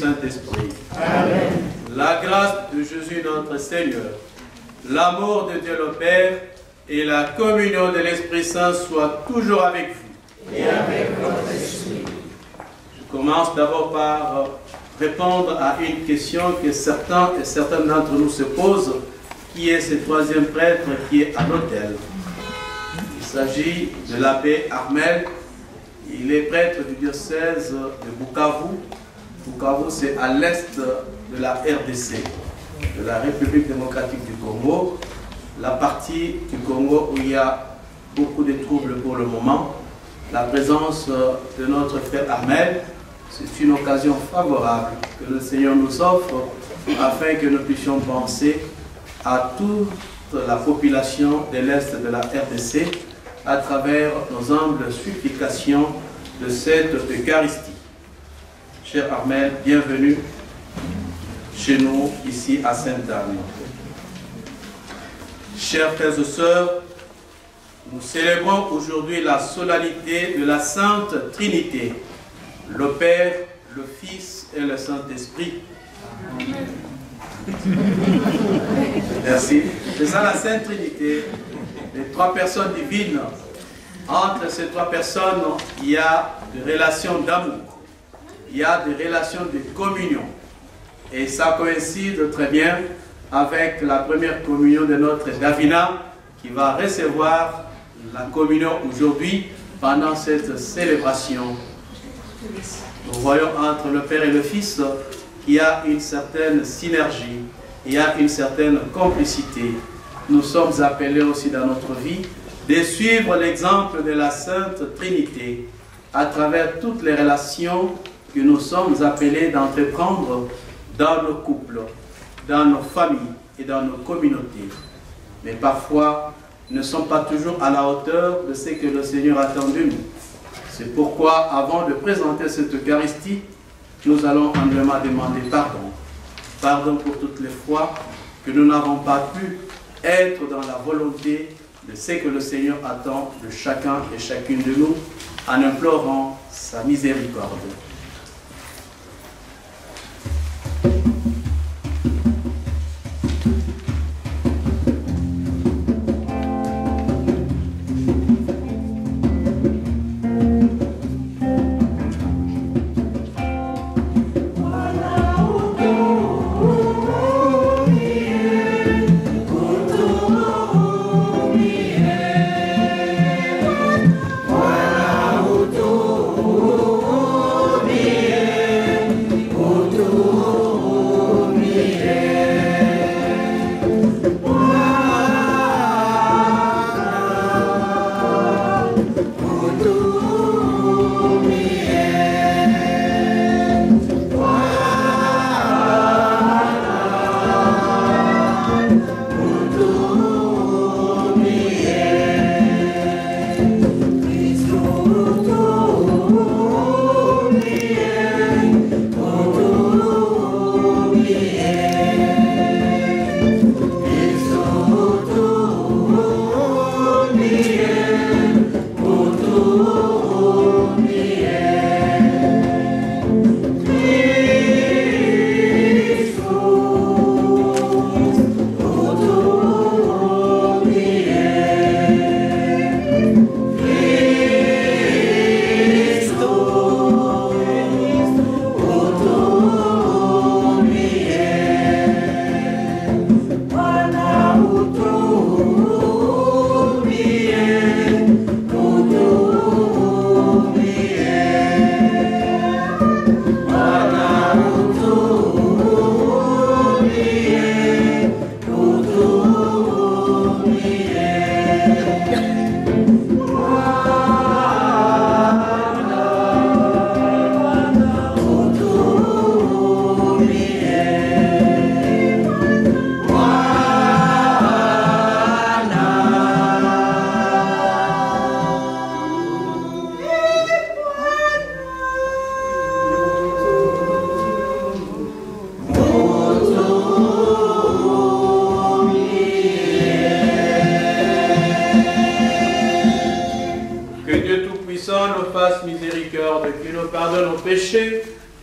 Saint-Esprit. Amen. La grâce de Jésus notre Seigneur, l'amour de Dieu le Père et la communion de l'Esprit Saint soient toujours avec vous. Et avec votre esprit. Je commence d'abord par répondre à une question que certains et certaines d'entre nous se posent. Qui est ce troisième prêtre qui est à l'autel? Il s'agit de l'abbé Armel. Il est prêtre du diocèse de Bukavu. Bukavu, c'est à l'est de la RDC, de la République démocratique du Congo, la partie du Congo où il y a beaucoup de troubles pour le moment. La présence de notre frère Armel, c'est une occasion favorable que le Seigneur nous offre afin que nous puissions penser à toute la population de l'Est de la RDC à travers nos humbles supplications de cette Eucharistie. Cher Armel, bienvenue chez nous, ici à Sainte-Anne. Chers frères et sœurs, nous célébrons aujourd'hui la solennité de la Sainte Trinité, le Père, le Fils et le Saint-Esprit. Merci. C'est ça la Sainte Trinité, les trois personnes divines. Entre ces trois personnes, il y a des relations d'amour, il y a des relations de communion. Et ça coïncide très bien avec la première communion de notre Davina qui va recevoir la communion aujourd'hui pendant cette célébration. Nous voyons entre le Père et le Fils qu'il y a une certaine synergie, il y a une certaine complicité. Nous sommes appelés aussi dans notre vie de suivre l'exemple de la Sainte Trinité à travers toutes les relations que nous sommes appelés d'entreprendre dans nos couples, dans nos familles et dans nos communautés. Mais parfois, nous ne sommes pas toujours à la hauteur de ce que le Seigneur attend de nous. C'est pourquoi, avant de présenter cette Eucharistie, nous allons humblement demander pardon. Pardon pour toutes les fois que nous n'avons pas pu être dans la volonté de ce que le Seigneur attend de chacun et chacune de nous, en implorant sa miséricorde.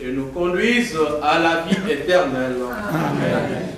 et nous conduise à la vie éternelle. Amen.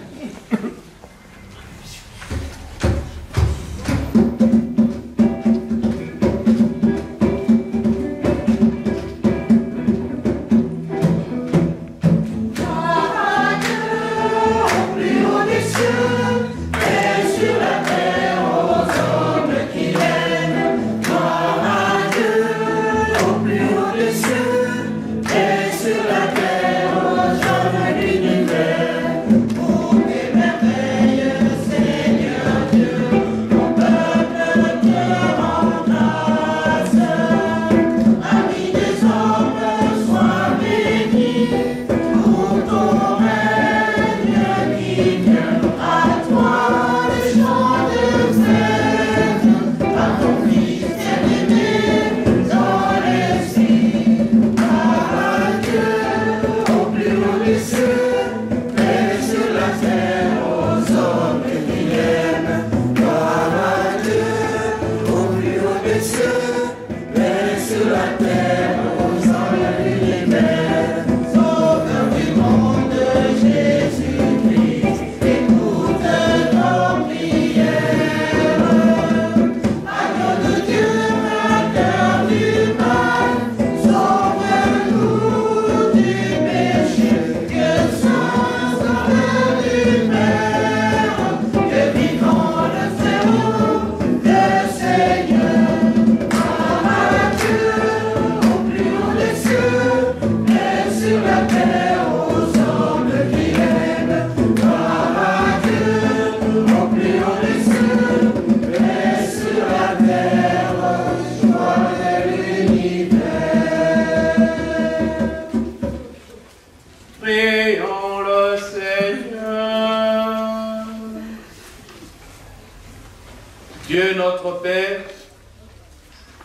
Dieu notre Père,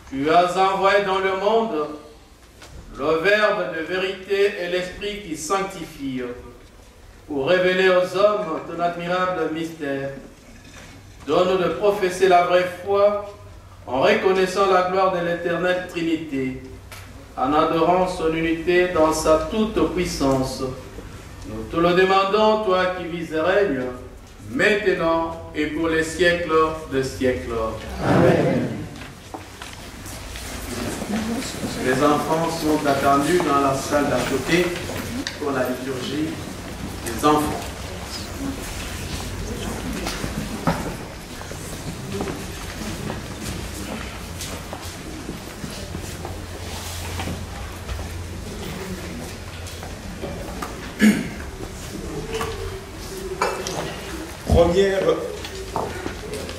tu as envoyé dans le monde le Verbe de vérité et l'Esprit qui sanctifie, pour révéler aux hommes ton admirable mystère. Donne-nous de professer la vraie foi en reconnaissant la gloire de l'éternelle Trinité, en adorant son unité dans sa toute puissance. Nous te le demandons, toi qui vis et règnes, maintenant et pour les siècles de siècles. Amen. Les enfants sont attendus dans la salle d'à côté pour la liturgie des enfants.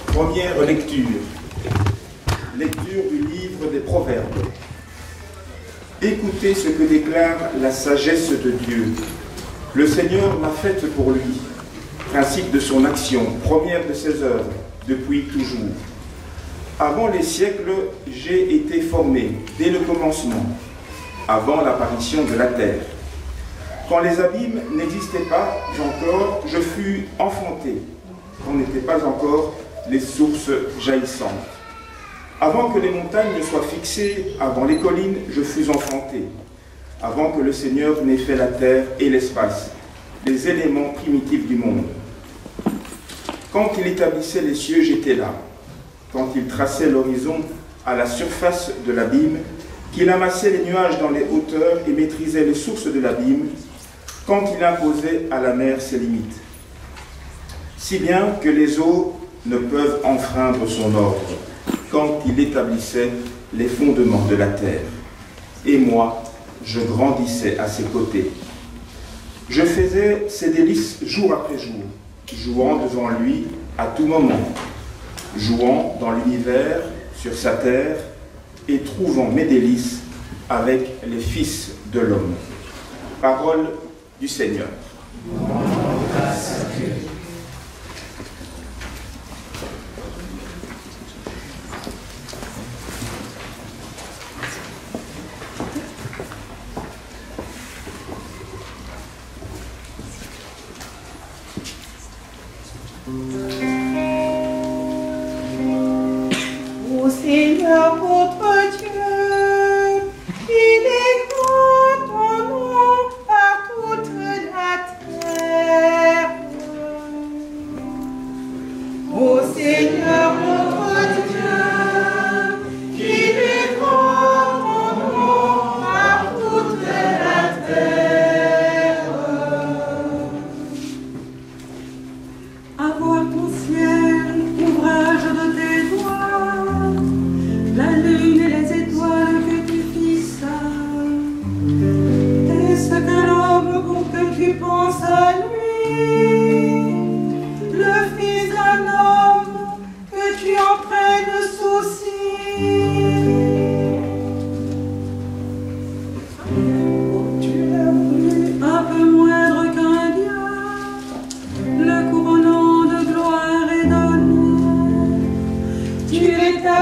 Première lecture. Lecture du livre des Proverbes. Écoutez ce que déclare la sagesse de Dieu. Le Seigneur m'a faite pour lui, principe de son action, première de ses œuvres, depuis toujours. Avant les siècles, j'ai été formé, dès le commencement, avant l'apparition de la terre. Quand les abîmes n'existaient pas encore, je fus enfanté, quand n'étaient pas encore les sources jaillissantes. Avant que les montagnes ne soient fixées, avant les collines, je fus enfanté. Avant que le Seigneur n'ait fait la terre et l'espace, les éléments primitifs du monde. Quand il établissait les cieux, j'étais là. Quand il traçait l'horizon à la surface de l'abîme, qu'il amassait les nuages dans les hauteurs et maîtrisait les sources de l'abîme, quand il imposait à la mer ses limites. Si bien que les eaux ne peuvent enfreindre son ordre, quand il établissait les fondements de la terre. Et moi, je grandissais à ses côtés. Je faisais ses délices jour après jour, jouant devant lui à tout moment, jouant dans l'univers, sur sa terre, et trouvant mes délices avec les fils de l'homme. Parole du Seigneur. Grâce à Dieu. Ô Seigneur, votre Dieu, il est grand ton nom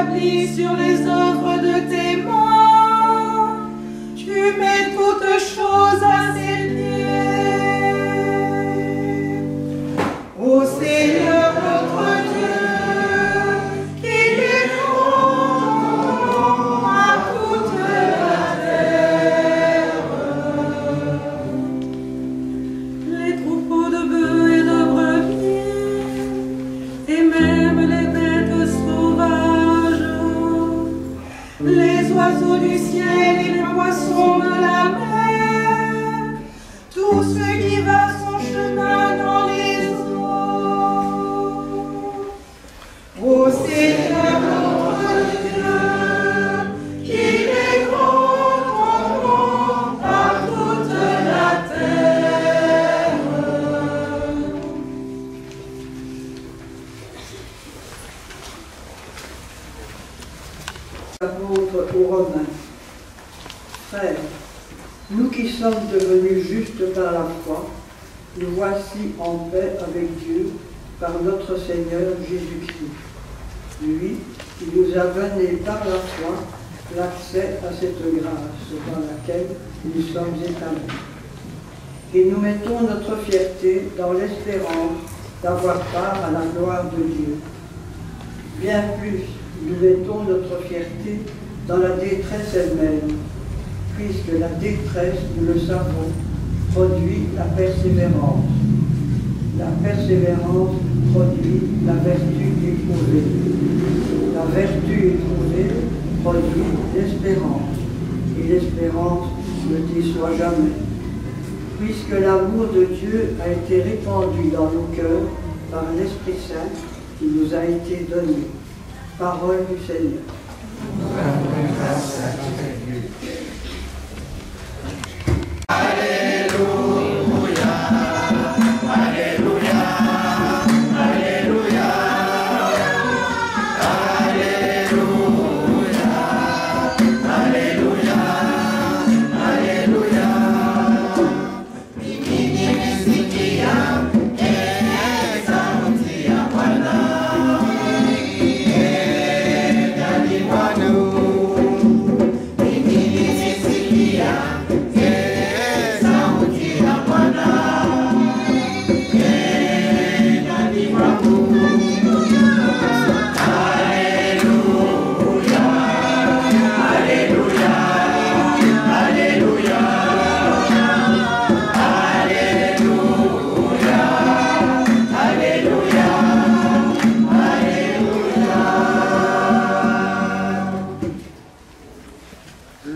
établi sur les œuvres de tes mains. Tu mets toutes choses à ses pieds. Ô Seigneur notre Dieu, qu'il est grand à toute la terre. Les troupeaux de bœufs et de brebis, et même les bêtes sauvages, les oiseaux du ciel et les poissons de la mer, tout ce qui va son chemin dans les eaux. Ô Seigneur notre Dieu, qu'il est grand ton nom par toute la terre. Apôtre aux Romains. Frères, nous qui sommes devenus justes par la foi, nous voici en paix avec Dieu par notre Seigneur Jésus-Christ. Lui qui nous a donné par la foi l'accès à cette grâce dans laquelle nous sommes établis. Et nous mettons notre fierté dans l'espérance d'avoir part à la gloire de Dieu. Bien plus, nous mettons notre fierté dans la détresse elle-même, puisque la détresse, nous le savons, produit la persévérance. La persévérance produit la vertu éprouvée. La vertu éprouvée produit l'espérance, et l'espérance ne déçoit jamais. Puisque l'amour de Dieu a été répandu dans nos cœurs par l'Esprit Saint qui nous a été donné. Parole du Seigneur. Alléluia, Alléluia, Alléluia, Alléluia, Alléluia, Alléluia. Mimi nimesikia sauti ya Bwana.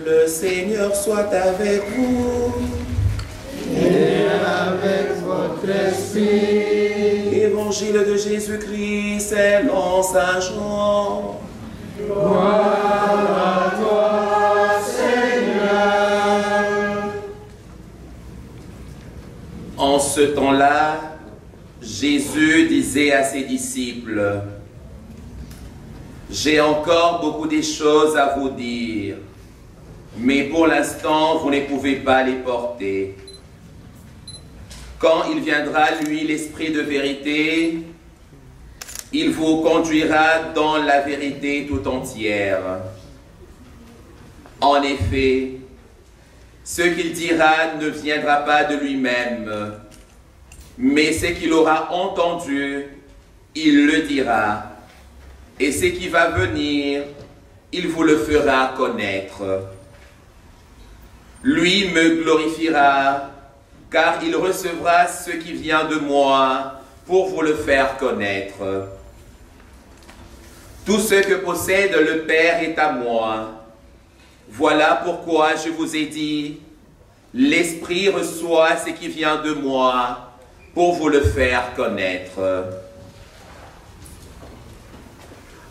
Le Seigneur soit avec vous. Et avec votre esprit. Évangile de Jésus-Christ selon saint Jean. Gloire à toi, Seigneur. En ce temps-là, Jésus disait à ses disciples, « J'ai encore beaucoup de choses à vous dire, mais pour l'instant, vous ne pouvez pas les porter. Quand il viendra, lui, l'Esprit de vérité, il vous conduira dans la vérité tout entière. En effet, ce qu'il dira ne viendra pas de lui-même, mais ce qu'il aura entendu, il le dira. Et ce qui va venir, il vous le fera connaître. Lui me glorifiera, car il recevra ce qui vient de moi pour vous le faire connaître. Tout ce que possède le Père est à moi. Voilà pourquoi je vous ai dit, l'Esprit reçoit ce qui vient de moi pour vous le faire connaître.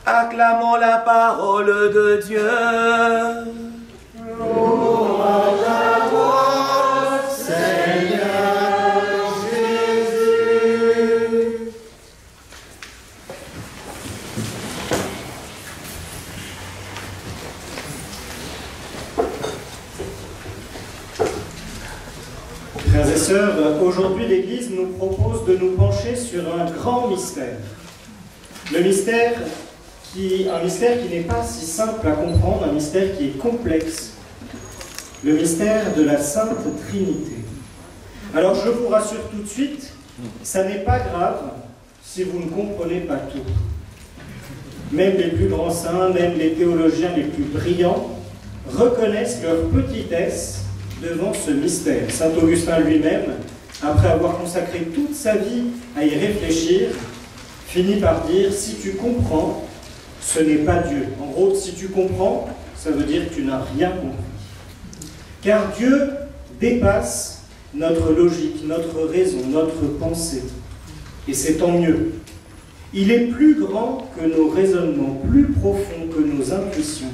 Acclamons la parole de Dieu. Louange à toi, Seigneur Jésus. Frères et sœurs, aujourd'hui l'Église nous propose de nous pencher sur un grand mystère. Le mystère un mystère qui n'est pas si simple à comprendre, un mystère qui est complexe. Le mystère de la Sainte Trinité. Alors je vous rassure tout de suite, ça n'est pas grave si vous ne comprenez pas tout. Même les plus grands saints, même les théologiens les plus brillants, reconnaissent leur petitesse devant ce mystère. Saint Augustin lui-même, après avoir consacré toute sa vie à y réfléchir, finit par dire « si tu comprends, ce n'est pas Dieu ». En gros, si tu comprends, ça veut dire que tu n'as rien compris. Car Dieu dépasse notre logique, notre raison, notre pensée. Et c'est tant mieux. Il est plus grand que nos raisonnements, plus profond que nos intuitions,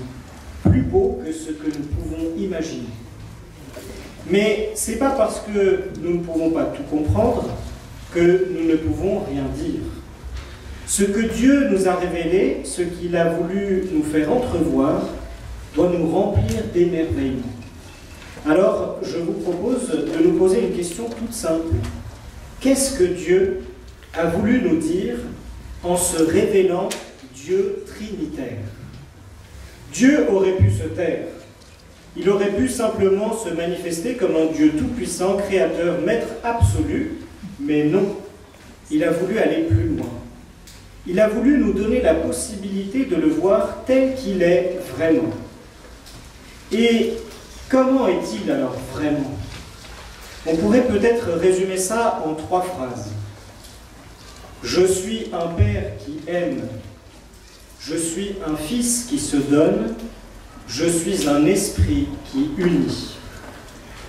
plus beau que ce que nous pouvons imaginer. Mais ce n'est pas parce que nous ne pouvons pas tout comprendre que nous ne pouvons rien dire. Ce que Dieu nous a révélé, ce qu'il a voulu nous faire entrevoir, doit nous remplir d'émerveillement. Alors, je vous propose de nous poser une question toute simple. Qu'est-ce que Dieu a voulu nous dire en se révélant Dieu trinitaire? Dieu aurait pu se taire. Il aurait pu simplement se manifester comme un Dieu tout-puissant, créateur, maître absolu, mais non. Il a voulu aller plus loin. Il a voulu nous donner la possibilité de le voir tel qu'il est vraiment. Et comment est-il alors vraiment? On pourrait peut-être résumer ça en 3 phrases. Je suis un père qui aime. Je suis un fils qui se donne. Je suis un esprit qui unit.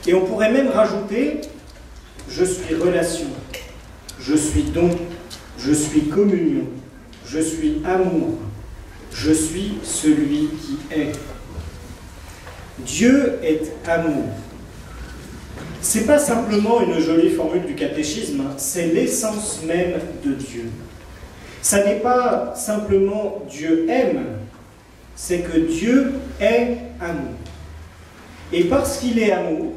Et on pourrait même rajouter, je suis relation. Je suis don. Je suis communion. Je suis amour. Je suis celui qui est. Dieu est amour. C'est pas simplement une jolie formule du catéchisme, c'est l'essence même de Dieu. Ça n'est pas simplement Dieu aime, c'est que Dieu est amour. Et parce qu'il est amour,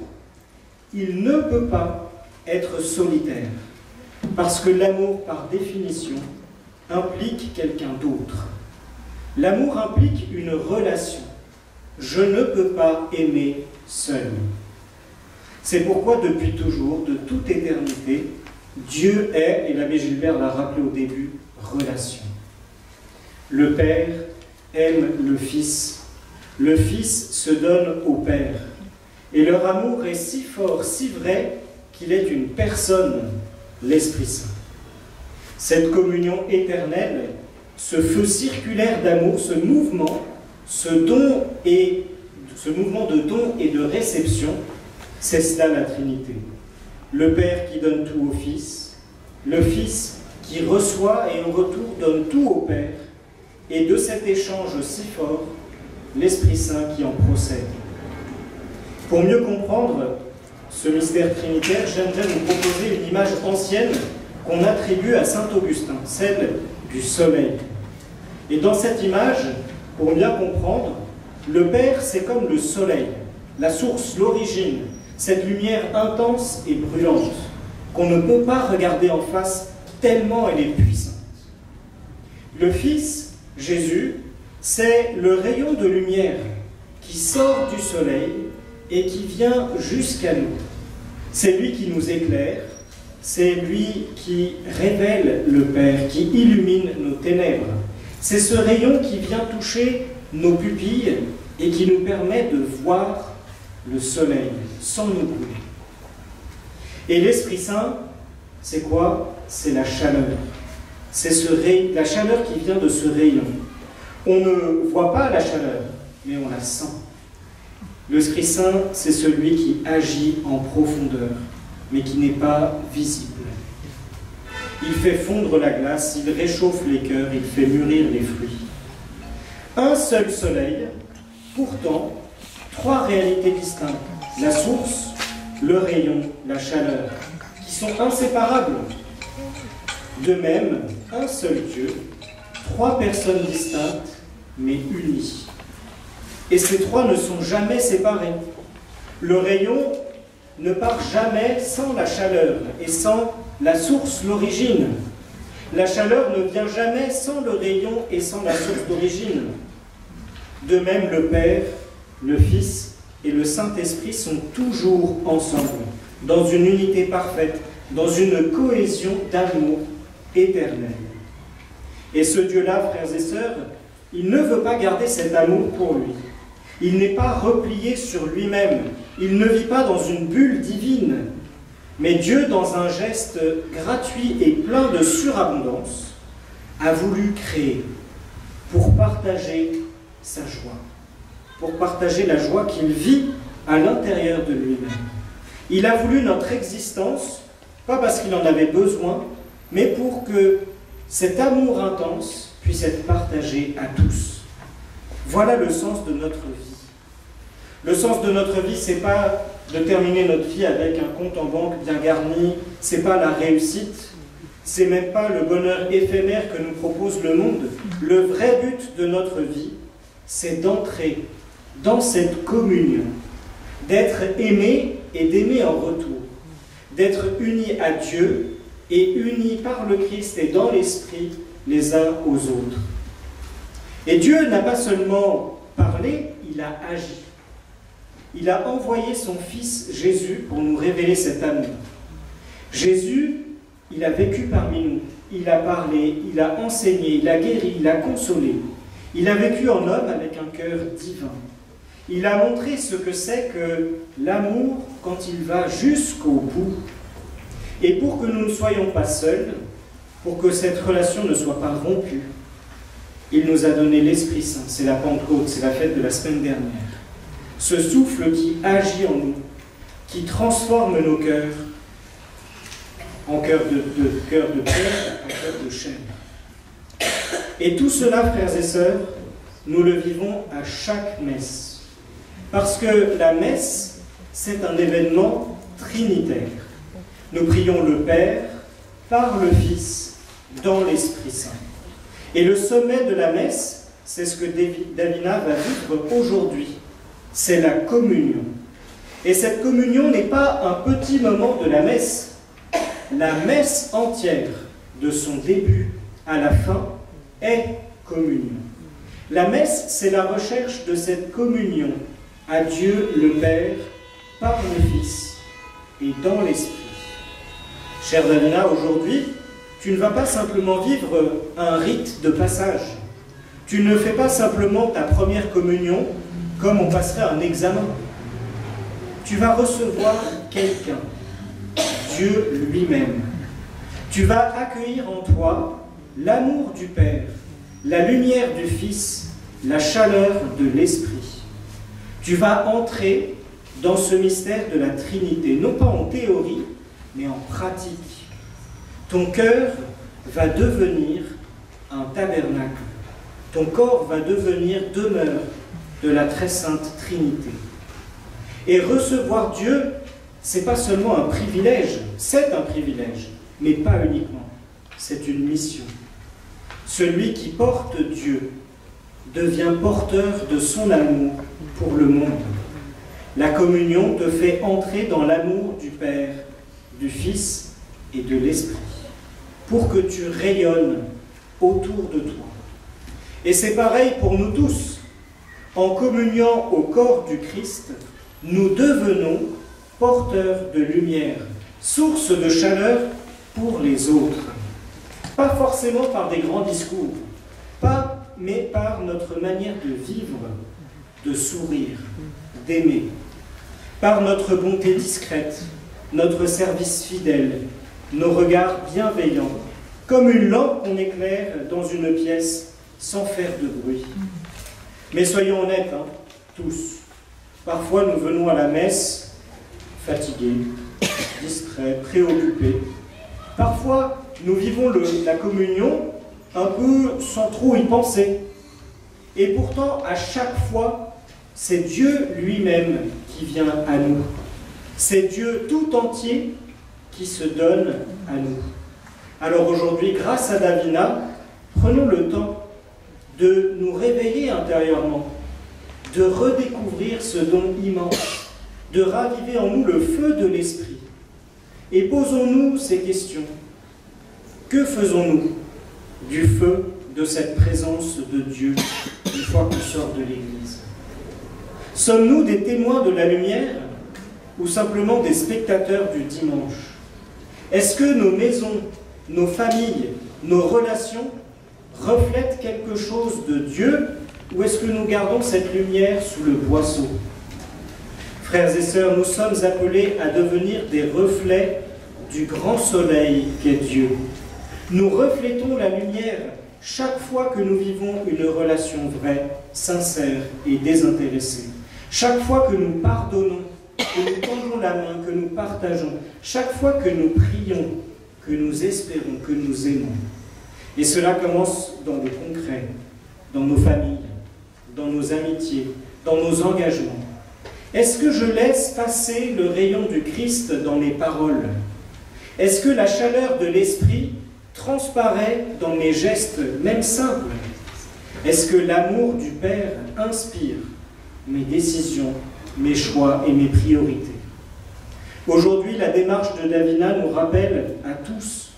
il ne peut pas être solitaire. Parce que l'amour, par définition, implique quelqu'un d'autre. L'amour implique une relation. Je ne peux pas aimer seul. C'est pourquoi, depuis toujours, de toute éternité, Dieu est, et l'abbé Gilbert l'a rappelé au début, relation. Le Père aime le Fils se donne au Père. Et leur amour est si fort, si vrai, qu'il est une personne, l'Esprit Saint. Cette communion éternelle, ce feu circulaire d'amour, ce mouvement de don et de réception, c'est cela la Trinité. Le Père qui donne tout au Fils, le Fils qui reçoit et en retour donne tout au Père, et de cet échange si fort, l'Esprit Saint qui en procède. Pour mieux comprendre ce mystère trinitaire, j'aimerais vous proposer une image ancienne qu'on attribue à saint Augustin, celle du soleil. Et dans cette image, pour bien comprendre, le Père c'est comme le soleil, la source, l'origine, cette lumière intense et brûlante qu'on ne peut pas regarder en face tellement elle est puissante. Le Fils, Jésus, c'est le rayon de lumière qui sort du soleil et qui vient jusqu'à nous. C'est lui qui nous éclaire, c'est lui qui révèle le Père, qui illumine nos ténèbres. C'est ce rayon qui vient toucher nos pupilles et qui nous permet de voir le soleil sans nous brûler. Et l'Esprit Saint, c'est quoi? C'est la chaleur. C'est la chaleur qui vient de ce rayon. On ne voit pas la chaleur, mais on la sent. L'Esprit Saint, c'est celui qui agit en profondeur, mais qui n'est pas visible. Il fait fondre la glace, il réchauffe les cœurs, il fait mûrir les fruits. Un seul soleil, pourtant, 3 réalités distinctes. La source, le rayon, la chaleur, qui sont inséparables. De même, un seul Dieu, 3 personnes distinctes, mais unies. Et ces 3 ne sont jamais séparés. Le rayon ne part jamais sans la chaleur et sans la source, l'origine. La chaleur ne vient jamais sans le rayon et sans la source d'origine. De même, le Père, le Fils et le Saint-Esprit sont toujours ensemble, dans une unité parfaite, dans une cohésion d'amour éternel. Et ce Dieu-là, frères et sœurs, il ne veut pas garder cet amour pour lui. Il n'est pas replié sur lui-même. Il ne vit pas dans une bulle divine. Mais Dieu, dans un geste gratuit et plein de surabondance, a voulu créer pour partager sa joie, pour partager la joie qu'il vit à l'intérieur de lui-même. Il a voulu notre existence, pas parce qu'il en avait besoin, mais pour que cet amour intense puisse être partagé à tous. Voilà le sens de notre vie. Le sens de notre vie, ce n'est pas de terminer notre vie avec un compte en banque bien garni, ce n'est pas la réussite, ce n'est même pas le bonheur éphémère que nous propose le monde. Le vrai but de notre vie, c'est d'entrer dans cette communion, d'être aimé et d'aimer en retour, d'être unis à Dieu et unis par le Christ et dans l'Esprit les uns aux autres. Et Dieu n'a pas seulement parlé, il a agi. Il a envoyé son Fils Jésus pour nous révéler cet amour. Jésus, il a vécu parmi nous, il a parlé, il a enseigné, il a guéri, il a consolé. Il a vécu en homme avec un cœur divin. Il a montré ce que c'est que l'amour quand il va jusqu'au bout. Et pour que nous ne soyons pas seuls, pour que cette relation ne soit pas rompue, il nous a donné l'Esprit Saint. C'est la Pentecôte, c'est la fête de la semaine dernière. Ce souffle qui agit en nous, qui transforme nos cœurs en cœur de pierre, en cœur de chair. Et tout cela, frères et sœurs, nous le vivons à chaque messe. Parce que la messe, c'est un événement trinitaire. Nous prions le Père par le Fils dans l'Esprit Saint. Et le sommet de la messe, c'est ce que Davina va vivre aujourd'hui. C'est la communion. Et cette communion n'est pas un petit moment de la messe. La messe entière, de son début à la fin, est communion. La messe, c'est la recherche de cette communion à Dieu le Père, par le Fils et dans l'Esprit. Chère Davina, aujourd'hui, tu ne vas pas simplement vivre un rite de passage. Tu ne fais pas simplement ta première communion comme on passerait un examen. Tu vas recevoir quelqu'un, Dieu lui-même. Tu vas accueillir en toi l'amour du Père, la lumière du Fils, la chaleur de l'Esprit. Tu vas entrer dans ce mystère de la Trinité, non pas en théorie, mais en pratique. Ton cœur va devenir un tabernacle. Ton corps va devenir demeure de la très sainte Trinité. Et recevoir Dieu, c'est pas seulement un privilège, c'est un privilège, mais pas uniquement. C'est une mission. Celui qui porte Dieu devient porteur de son amour pour le monde. La communion te fait entrer dans l'amour du Père, du Fils et de l'Esprit, pour que tu rayonnes autour de toi. Et c'est pareil pour nous tous. En communiant au corps du Christ, nous devenons porteurs de lumière, source de chaleur pour les autres. Pas forcément par des grands discours, mais par notre manière de vivre, de sourire, d'aimer, par notre bonté discrète, notre service fidèle, nos regards bienveillants, comme une lampe qu'on éclaire dans une pièce sans faire de bruit. Mais soyons honnêtes, tous. Parfois, nous venons à la messe fatigués, distraits, préoccupés. Parfois, nous vivons la communion un peu sans trop y penser. Et pourtant, à chaque fois, c'est Dieu lui-même qui vient à nous. C'est Dieu tout entier qui se donne à nous. Alors aujourd'hui, grâce à Davina, prenons le temps de nous réveiller intérieurement, de redécouvrir ce don immense, de raviver en nous le feu de l'Esprit. Et posons-nous ces questions. Que faisons-nous du feu de cette présence de Dieu une fois qu'on sort de l'Église? Sommes-nous des témoins de la lumière ou simplement des spectateurs du dimanche? Est-ce que nos maisons, nos familles, nos relations reflètent quelque chose de Dieu ou est-ce que nous gardons cette lumière sous le boisseau? Frères et sœurs, nous sommes appelés à devenir des reflets du grand soleil qu'est Dieu. Nous reflétons la lumière chaque fois que nous vivons une relation vraie, sincère et désintéressée. Chaque fois que nous pardonnons, que nous tendons la main, que nous partageons, chaque fois que nous prions, que nous espérons, que nous aimons. Et cela commence dans le concret, dans nos familles, dans nos amitiés, dans nos engagements. Est-ce que je laisse passer le rayon du Christ dans mes paroles? Est-ce que la chaleur de l'esprit transparaît dans mes gestes, même simples? Est-ce que l'amour du Père inspire mes décisions, mes choix et mes priorités? Aujourd'hui, la démarche de Davina nous rappelle à tous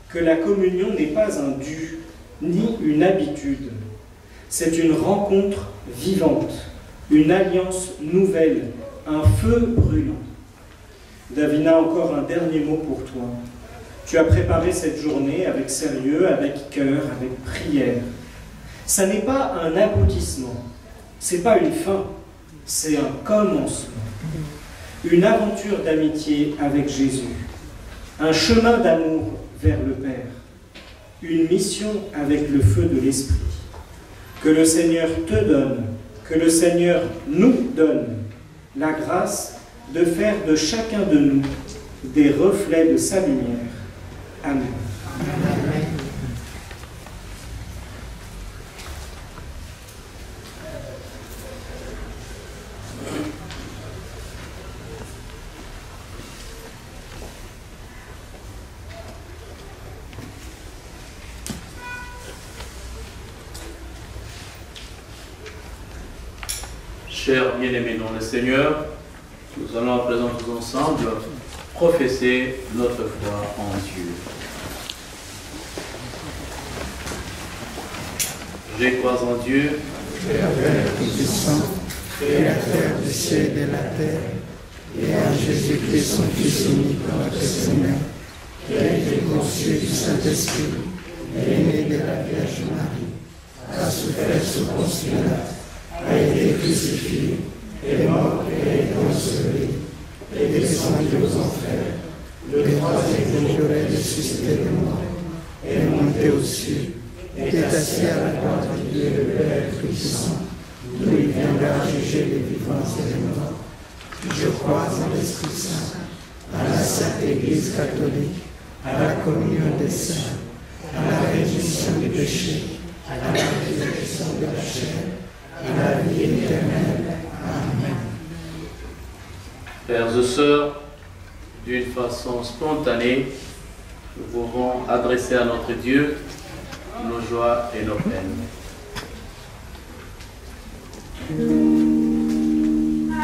que la communion n'est pas un dû, ni une habitude. C'est une rencontre vivante, une alliance nouvelle, un feu brûlant. Davina, encore un dernier mot pour toi. Tu as préparé cette journée avec sérieux, avec cœur, avec prière. Ça n'est pas un aboutissement, c'est pas une fin, c'est un commencement. Une aventure d'amitié avec Jésus, un chemin d'amour vers le Père, une mission avec le feu de l'Esprit. Que le Seigneur te donne, que le Seigneur nous donne la grâce de faire de chacun de nous des reflets de sa lumière. Amen. Amen. Chers bien-aimés dans le Seigneur, nous allons à présent tous ensemble professer notre foi en Dieu. Je crois en Dieu, Père Tout-Puissant, Créateur du ciel et de la terre, et en Jésus-Christ, son Fils unique, notre Seigneur, qui a été conçu du Saint-Esprit, est né de la Vierge Marie, a souffert sous Ponce Pilate, a été crucifié, est mort et est enseveli, est descendu aux enfers, le troisième jour est ressuscité des morts, est monté aux cieux, est assis à la droite de Dieu le Père Tout-Puissant, d'où il viendra juger les vivants et les morts. Je crois en l'Esprit Saint, à la Sainte Église catholique, à la communion des saints, à la rémission des péchés, à la résurrection de la chair, à la vie éternelle. Amen. Frères et sœurs, d'une façon spontanée, nous pouvons adresser à notre Dieu nos joies et nos peines.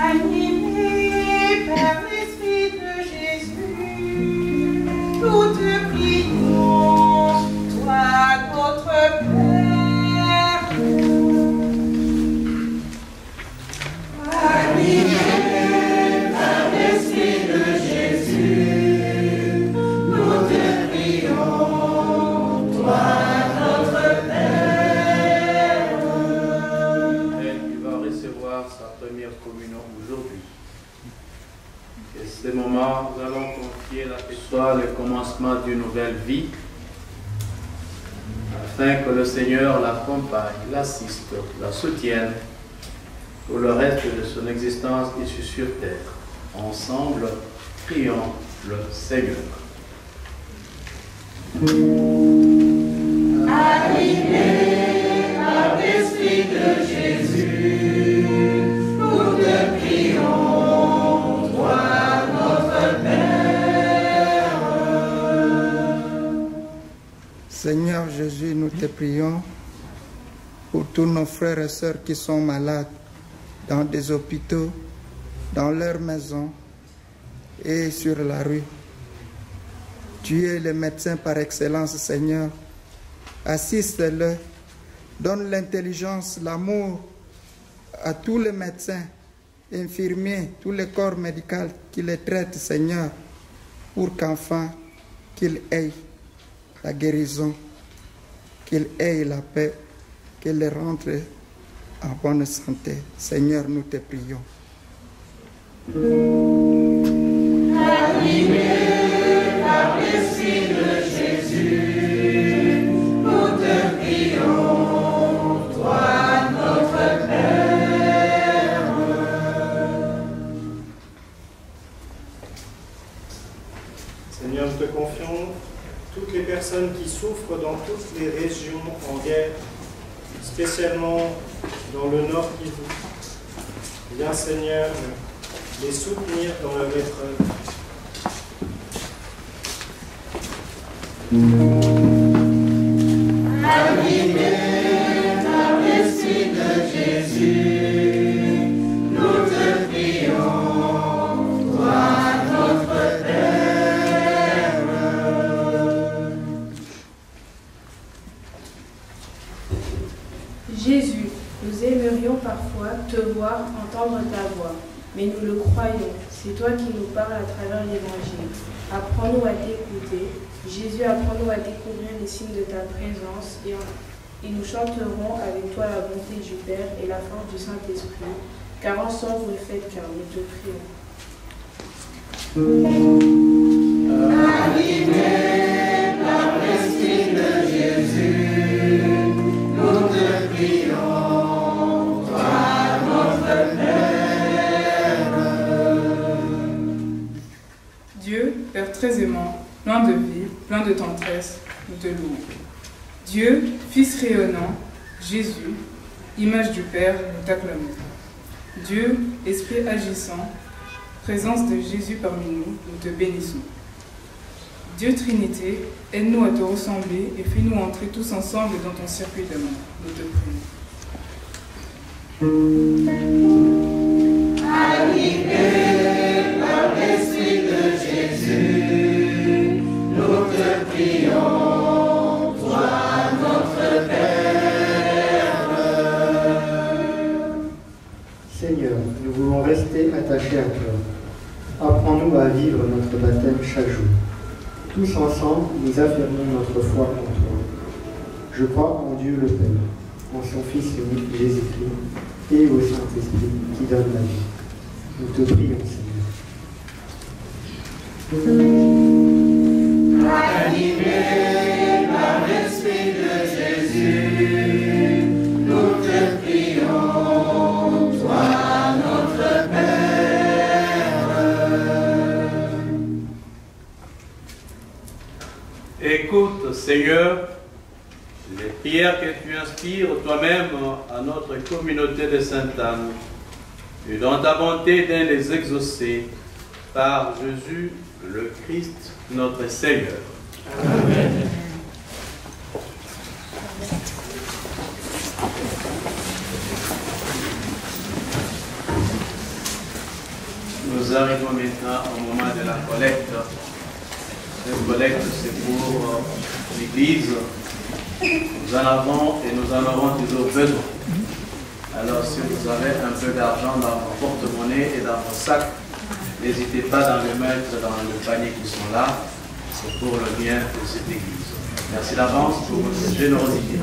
Animés par l'Esprit de Jésus, nous te prions, toi notre Père. Animés par l'Esprit de Jésus, nous te prions, toi notre Père. Elle qui va recevoir sa première communion aujourd'hui. Et ce moment, nous allons confier la soit le commencement d'une nouvelle vie, afin que le Seigneur l'accompagne, l'assiste, la soutienne pour le reste de son existence ici sur terre. Ensemble, prions le Seigneur. Animés par l'Esprit de Jésus, nous te prions, toi notre Père. Seigneur Jésus, nous te prions pour tous nos frères et sœurs qui sont malades dans des hôpitaux, dans leurs maisons et sur la rue. Tu es le médecin par excellence, Seigneur. Assiste-le, donne l'intelligence, l'amour à tous les médecins, infirmiers, tous les corps médicaux qui les traitent, Seigneur, pour qu'enfin qu'ils aient la guérison, qu'ils aient la paix, qu'ils rentrent en bonne santé. Seigneur, nous te prions. Animé par l'Esprit de Jésus, nous te prions, toi notre Père. Seigneur, nous te confions toutes les personnes qui souffrent dans toutes les régions en guerre, spécialement dans le Nord Kivu. Viens, Seigneur, les soutenir dans leur épreuve. Animé par l'Esprit de Jésus, nous te prions, toi notre Père. Jésus, nous aimerions parfois te voir, entendre ta voix, mais nous le croyons, c'est toi qui nous parles à travers l'Évangile. Apprends-nous à t'écouter. Jésus, apprends-nous à découvrir les signes de ta présence et nous chanterons avec toi la bonté du Père et la force du Saint-Esprit, car ensemble vous ne faites qu'un, nous te prions. Animé par l'Esprit de Jésus, nous te prions, toi notre Père. Dieu, Père très aimant, plein de vie, plein de tendresse, nous te louons. Dieu, Fils rayonnant, Jésus, image du Père, nous t'acclamons. Dieu, Esprit agissant, présence de Jésus parmi nous, nous te bénissons. Dieu Trinité, aide-nous à te ressembler et fais-nous entrer tous ensemble dans ton circuit d'amour. Nous te prions. Animé par l'Esprit de Jésus, nous te prions, toi notre Père. Seigneur, nous voulons rester attachés à toi. Apprends-nous à vivre notre baptême chaque jour. Tous ensemble, nous affirmons notre foi en toi. Je crois en Dieu le Père, en son Fils unique Jésus-Christ, et au Saint-Esprit qui donne la vie. Nous te prions, Seigneur. Animé par l'Esprit de Jésus, nous te prions, toi notre Père. Écoute, Seigneur, les prières que tu inspires toi-même à notre communauté de Sainte-Anne, et dans ta bonté de les exaucer par Jésus le Christ, notre Seigneur. Amen. Nous arrivons maintenant au moment de la collecte. Cette collecte, c'est pour l'Église. Nous en avons et nous en aurons toujours besoin. Alors si vous avez un peu d'argent dans vos porte-monnaie et dans vos sacs, n'hésitez pas à le mettre dans le panier qui sont là. C'est pour le bien de cette Église. Merci d'avance pour votre générosité.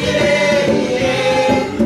Yeah.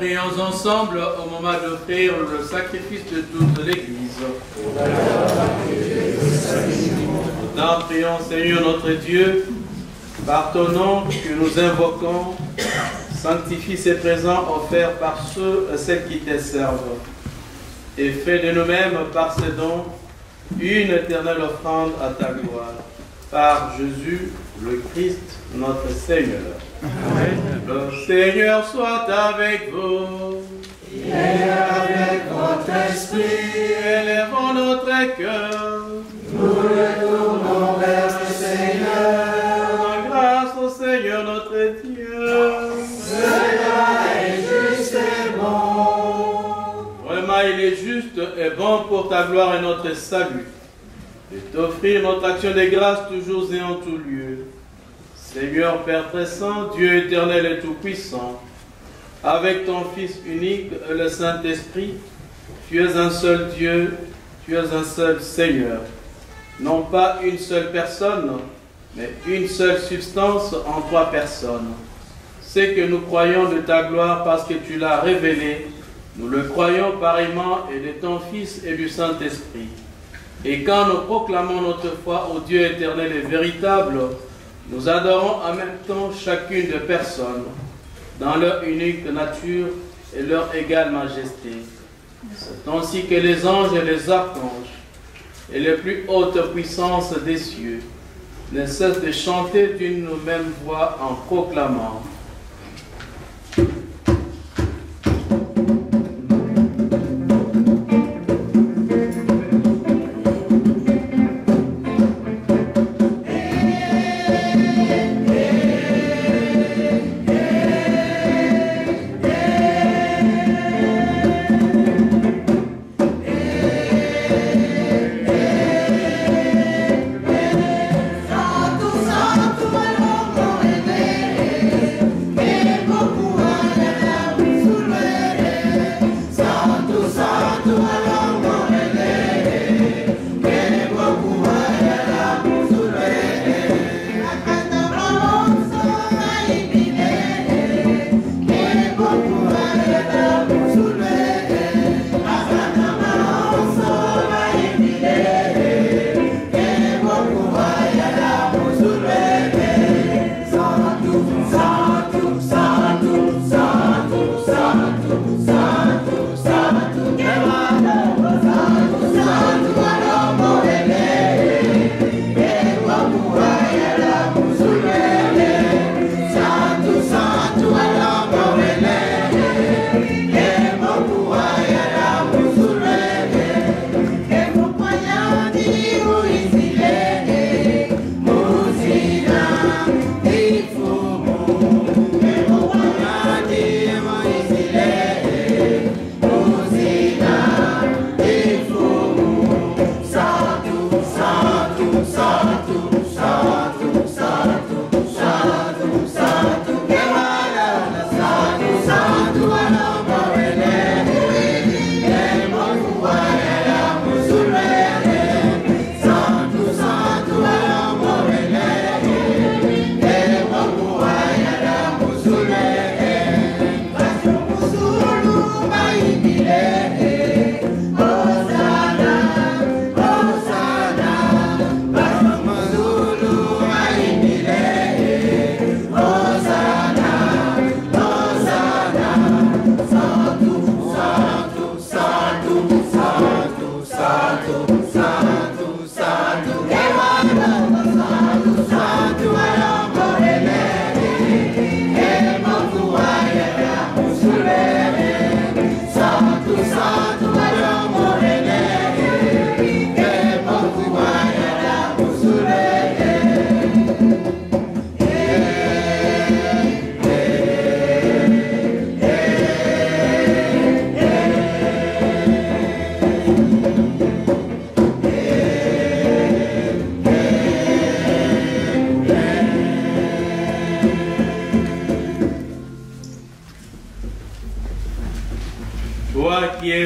prions ensemble au moment d'offrir le sacrifice de toute l'Église. Nous prions, Seigneur notre Dieu, par ton nom que nous invoquons, sanctifie ces présents offerts par ceux et celles qui te servent, et fais de nous-mêmes, par ces dons, une éternelle offrande à ta gloire. Par Jésus, le Christ, notre Seigneur. Amen. Le Seigneur soit avec vous. Et avec votre esprit. Élevons notre cœur. Nous retournons vers le Seigneur. Rendons grâce au Seigneur notre Dieu. Cela est juste et bon. Vraiment, il est juste et bon pour ta gloire et notre salut, de t'offrir notre action de grâce toujours et en tout lieu. Seigneur Père très saint, Dieu éternel et tout-puissant, avec ton Fils unique, le Saint-Esprit, tu es un seul Dieu, tu es un seul Seigneur. Non pas une seule personne, mais une seule substance en trois personnes. C'est que nous croyons de ta gloire parce que tu l'as révélé. Nous le croyons pareillement et de ton Fils et du Saint-Esprit. Et quand nous proclamons notre foi au Dieu éternel et véritable, nous adorons en même temps chacune des personnes, dans leur unique nature et leur égale majesté. C'est ainsi que les anges et les archanges, et les plus hautes puissances des cieux, ne cessent de chanter d'une même voix en proclamant.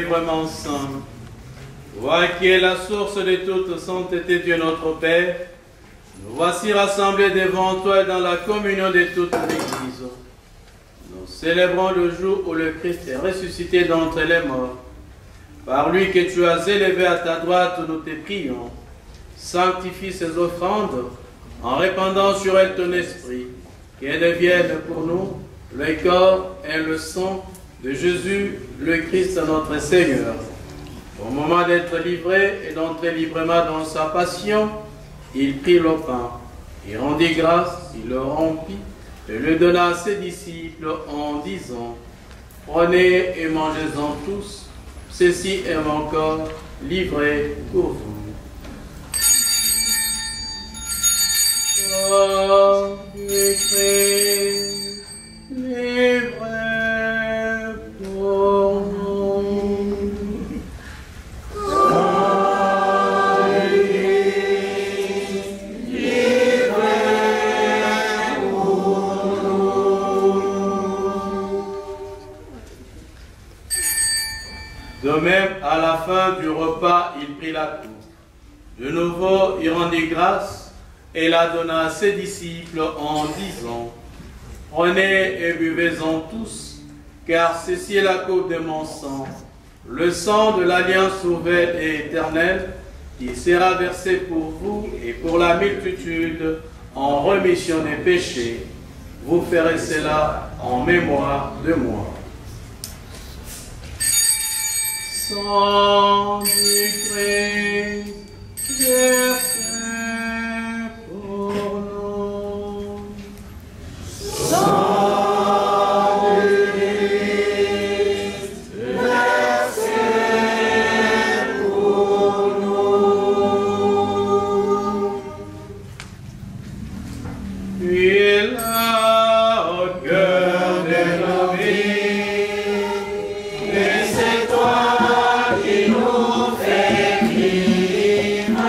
Vraiment saint, toi qui es la source de toute sainteté, Dieu notre Père, nous voici rassemblés devant toi dans la communion de toute l'Église. Nous célébrons le jour où le Christ est ressuscité d'entre les morts. Par lui que tu as élevé à ta droite, nous te prions. Sanctifie ces offrandes en répandant sur elles ton esprit, qu'elles deviennent pour nous le corps et le sang de Jésus, le Christ notre Seigneur. Au moment d'être livré et d'entrer librement dans sa passion, il prit le pain, il rendit grâce, il le rompit et le donna à ses disciples en disant: Prenez et mangez-en tous, ceci est mon corps livré pour vous. Corps du Christ, livré pour nous. Corps du Christ, livré pour nous. De même, à la fin du repas, il prit la coupe. De nouveau, il rendit grâce et la donna à ses disciples en disant: Prenez et buvez-en tous, car ceci est la coupe de mon sang, le sang de l'alliance nouvelle et éternelle, qui sera versé pour vous et pour la multitude en rémission des péchés. Vous ferez cela en mémoire de moi. Sang du Christ, versé pour nous. Sang du Christ, versé pour nous. Puis là, au cœur de nos vies, et c'est toi qui nous fais vivre.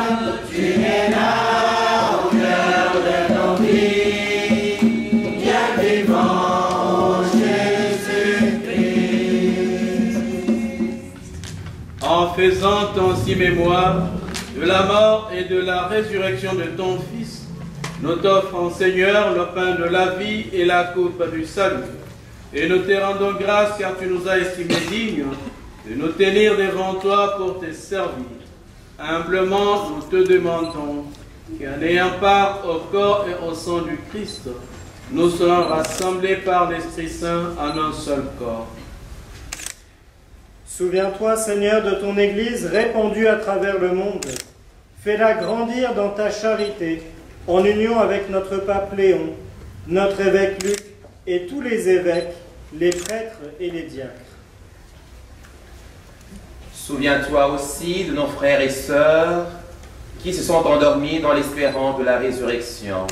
Tu es là au cœur de nos vies, bien vivant Jésus-Christ. En faisant ainsi mémoire de la mort et de la résurrection de ton Fils, nous t'offrons, Seigneur, le pain de la vie et la coupe du salut. Et nous te rendons grâce car tu nous as estimés dignes de nous tenir devant toi pour te servir. Humblement, nous te demandons qu'en ayant part au corps et au sang du Christ, nous serons rassemblés par l'Esprit Saint en un seul corps. Souviens-toi, Seigneur, de ton Église répandue à travers le monde. Fais-la grandir dans ta charité, en union avec notre pape Léon, notre évêque Luc et tous les évêques, les prêtres et les diacres. Souviens-toi aussi de nos frères et sœurs qui se sont endormis dans l'espérance de la résurrection.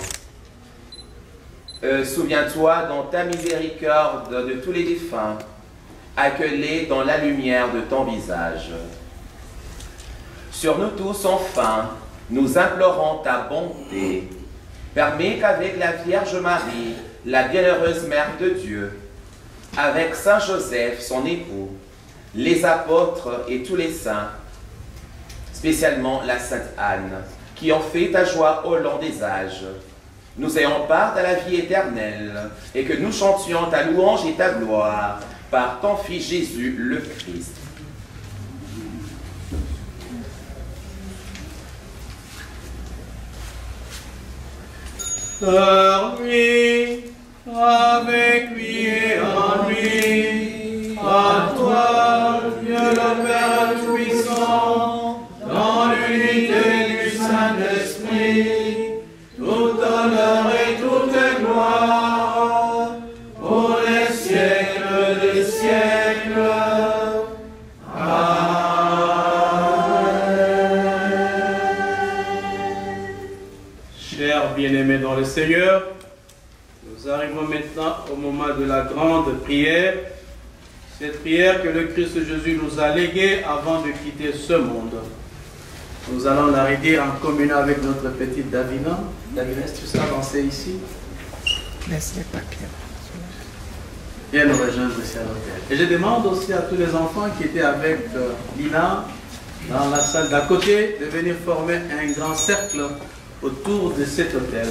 Souviens-toi dans ta miséricorde de tous les défunts, accueillés dans la lumière de ton visage. Sur nous tous, enfin, nous implorons ta bonté. Permets qu'avec la Vierge Marie, la bienheureuse Mère de Dieu, avec Saint Joseph, son époux, les apôtres et tous les saints, spécialement la Sainte Anne, qui ont fait ta joie au long des âges, nous ayons part à la vie éternelle et que nous chantions ta louange et ta gloire par ton Fils Jésus le Christ. Par lui, avec lui et en lui, à toi, Dieu le Père Tout-Puissant, dans l'unité du Saint-Esprit, tout honneur et toute gloire, pour les siècles des siècles. Chers bien-aimés dans le Seigneur, nous arrivons maintenant au moment de la grande prière. Cette prière que le Christ Jésus nous a léguée avant de quitter ce monde. Nous allons la redire en communion avec notre petite Davina. Davina, est-ce que tu sais avancer ici? Laisse les papiers. Viens nous rejoindre ici à l'hôtel. Et je demande aussi à tous les enfants qui étaient avec Lina dans la salle d'à côté de venir former un grand cercle autour de cet hôtel.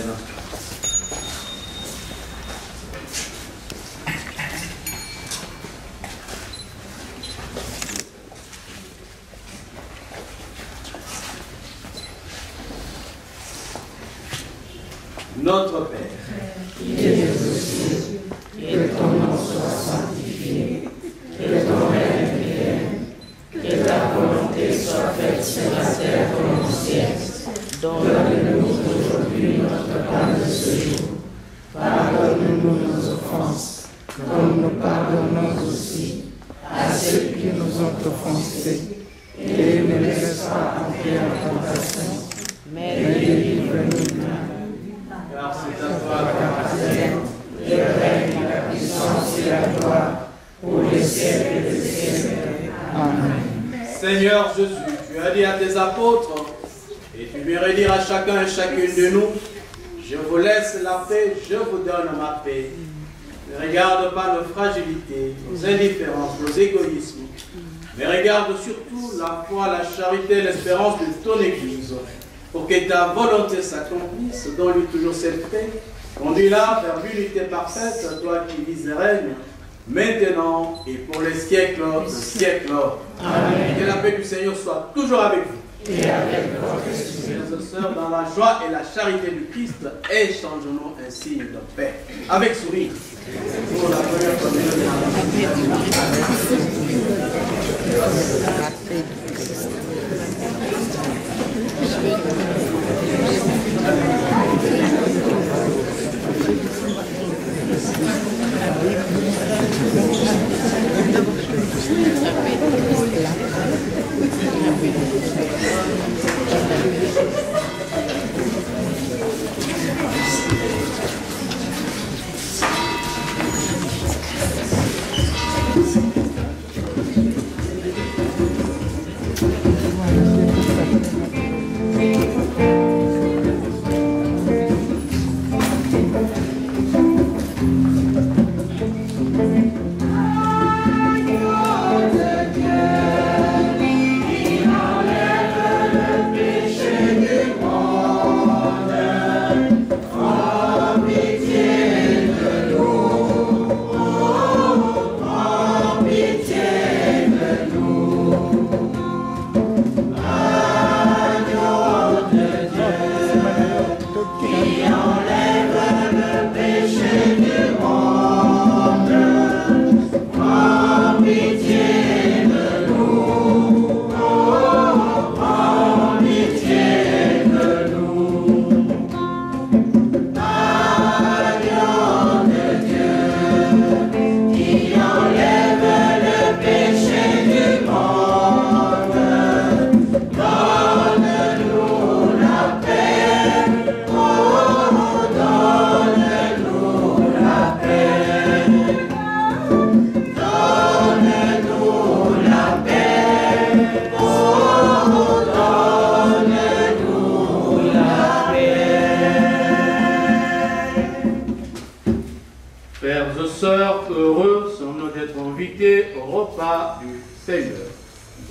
Notre Père, qui es aux cieux, que ton nom soit sanctifié, que ton règne vienne, que ta volonté soit faite sur la terre comme au ciel. Donne-nous aujourd'hui notre pain de ce jour. Pardonne-nous nos offenses, comme nous pardonnons aussi à ceux qui nous ont offensés. Et ne laisse pas entrer en tentation, mais délivre-nous du mal. car c'est à toi qu'appartient Le règne, la puissance et la gloire pour les siècles des siècles. Amen. Seigneur Jésus, tu as dit à tes apôtres, et tu viens dire à chacun et chacune de nous, je vous laisse la paix, je vous donne ma paix. Ne regarde pas nos fragilités, nos indifférences, nos égoïsmes, mais regarde surtout la foi, la charité, l'espérance de ton Église, pour que ta volonté s'accomplisse. Donne-lui toujours cette paix. Conduis-la vers l'unité parfaite, toi qui vis et règnes, maintenant et pour les siècles de siècles. Amen. Que la paix du Seigneur soit toujours avec vous. Et avec votre esprit. Frères et sœurs, dans la joie et la charité du Christ, échangeons un signe de paix. Avec sourire. Pour la première communion.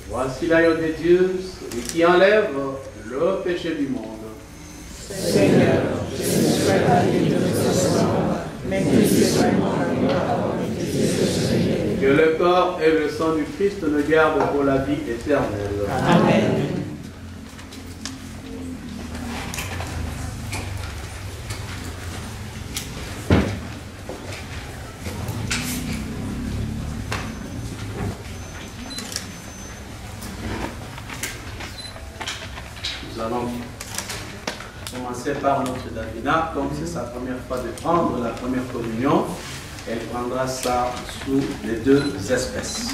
Voici l'agneau de Dieu, celui qui enlève le péché du monde. Seigneur, je ne souhaite pas digne de ce sang, mais que tu sois mon Que le corps et le sang du Christ nous gardent pour la vie éternelle. Amen. Nous allons commencer par notre Davina. Comme c'est sa première fois de prendre la première communion, elle prendra ça sous les deux espèces.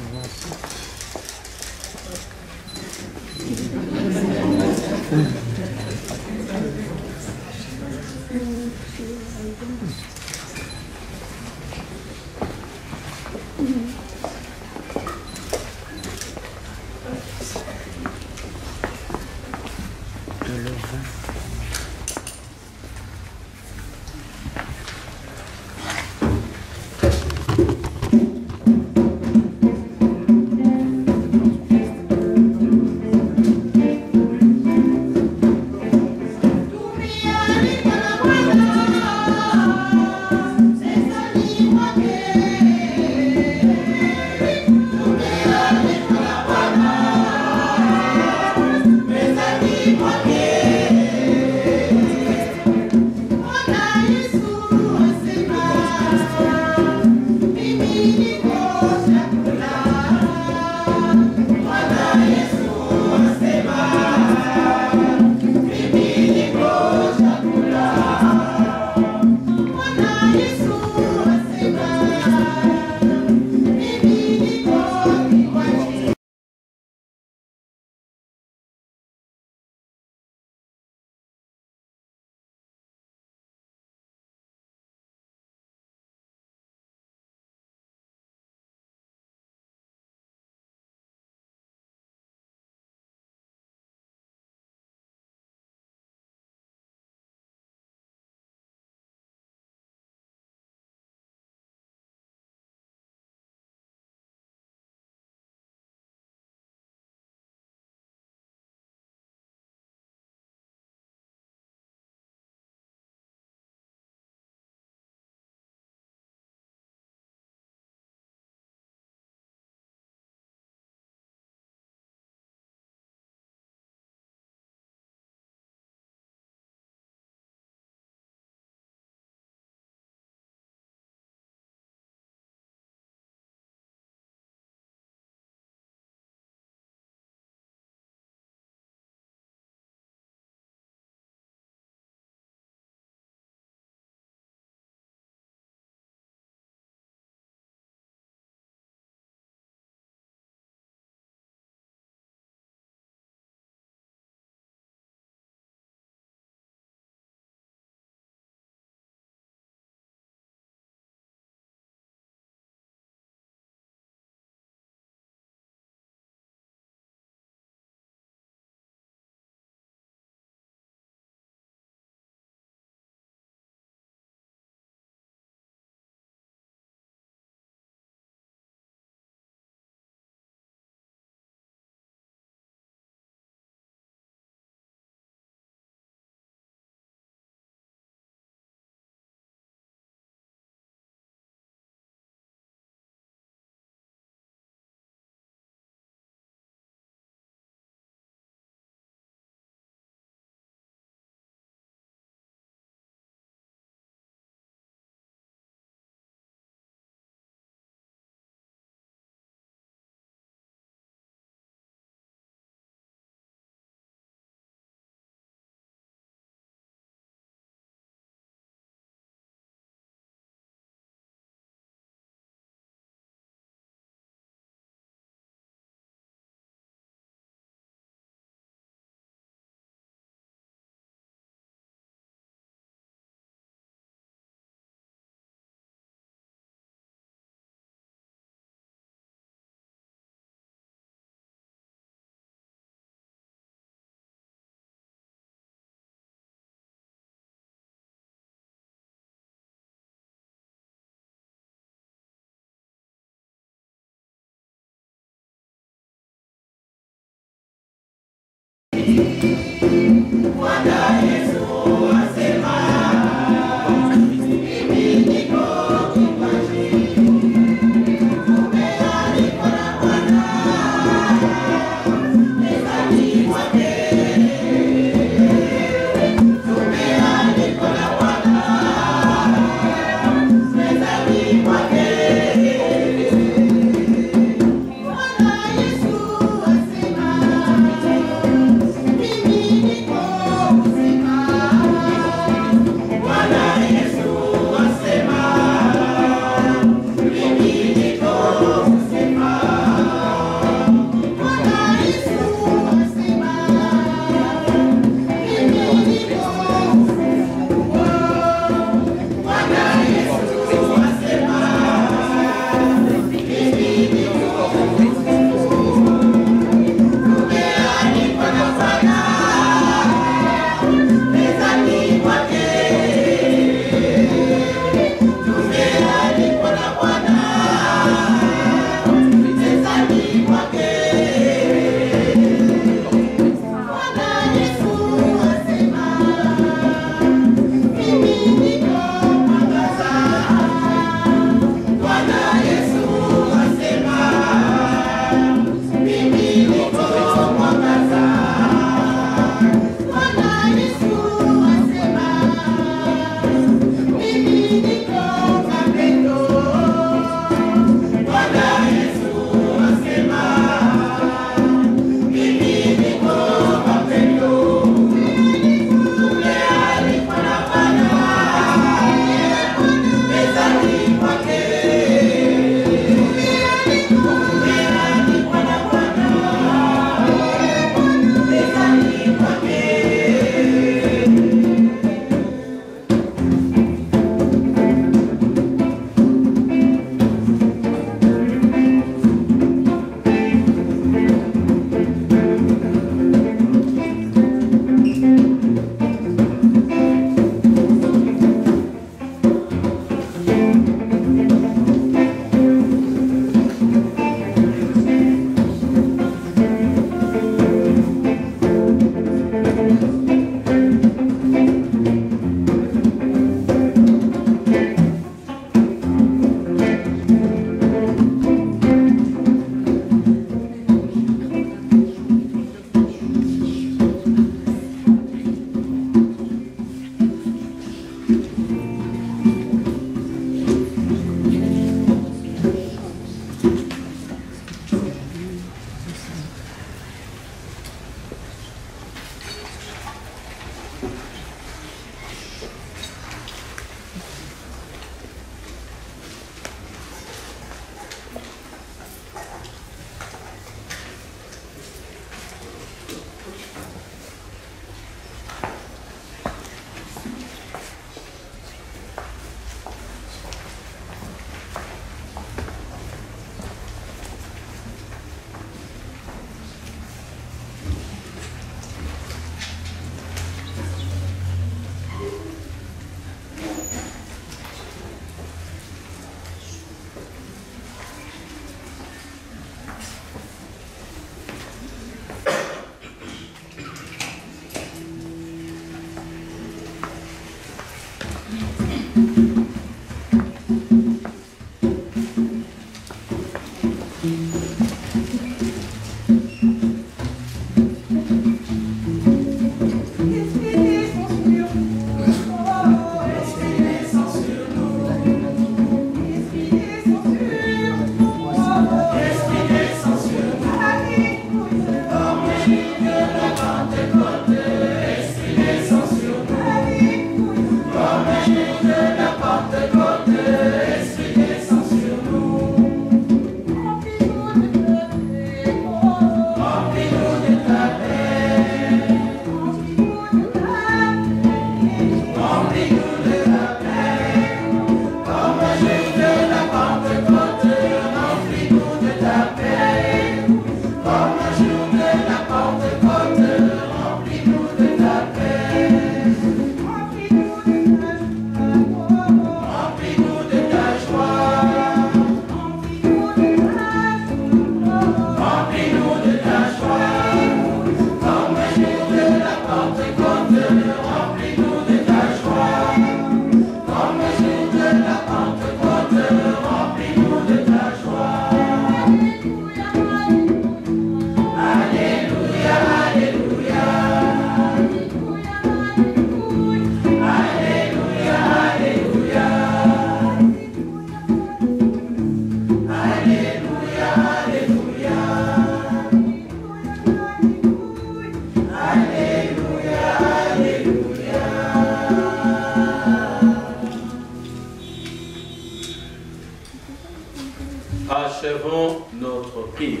Achevons notre prière.